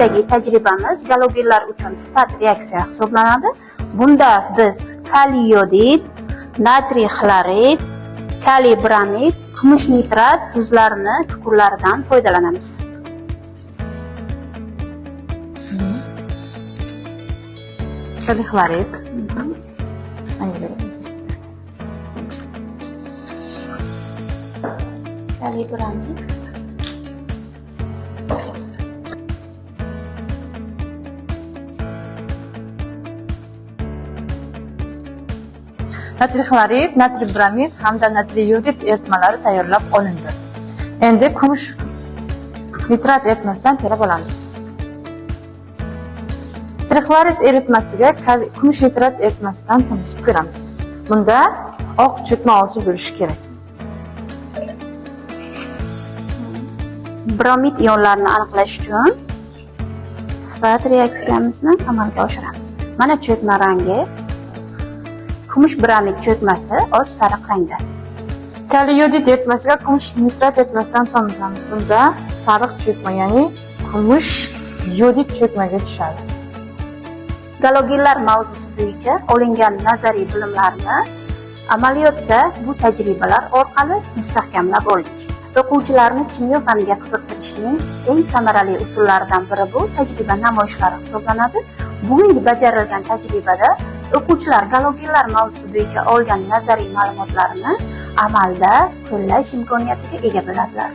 navbatdagi tajribamiz galogenlar uchun sifat reaksiya hisoblanadi. Bunda biz kaliy yodid, natriy xlorid, kaliy bromid, kumush nitrat tuzlarini chuqurlaridan foydalanamiz. Kaliy xlorid. Kaliy bromid. Natriy xlorid, natriy bromid hamda natriy yodid eritmalari tayyorlab olindi. Endi kumush nitrat eritmasidan tayyorlab olamiz. Trixlorid eritmasiga kumush nitrat eritmasidan tanishib ko'ramiz. Bunda oq cho'kma hosil bo'lishi kerak. Bromid ionlarini aniqlash uchun sifat reaksiyamizni amalga oshiramiz. Mana cho'kma rangi, kumush bromid cho'kmasi och sariq rangda. Kaliy yodid eritmasiga kumush nitrat eritmasidan tomizamiz. Bunda sariq cho'kma, ya'ni kumush yodid cho'kmaga tushadi. Galogenlar mavzusi bo'yicha olingan nazariy bilimlarni amaliyotda bu tajribalar orqali mustahkamlab oldik. O'quvchilarni kimyo faniga qiziqtirishning eng samarali usullaridan biri bu tajriba namoyishlari hisoblanadi. Bugungi bajarilgan tajribada o'quvchilar galogenlar mavzusi bo'yicha olgan nazariy ma'lumotlarni amalda qo'llash imkoniyatiga ega bo'ladilar.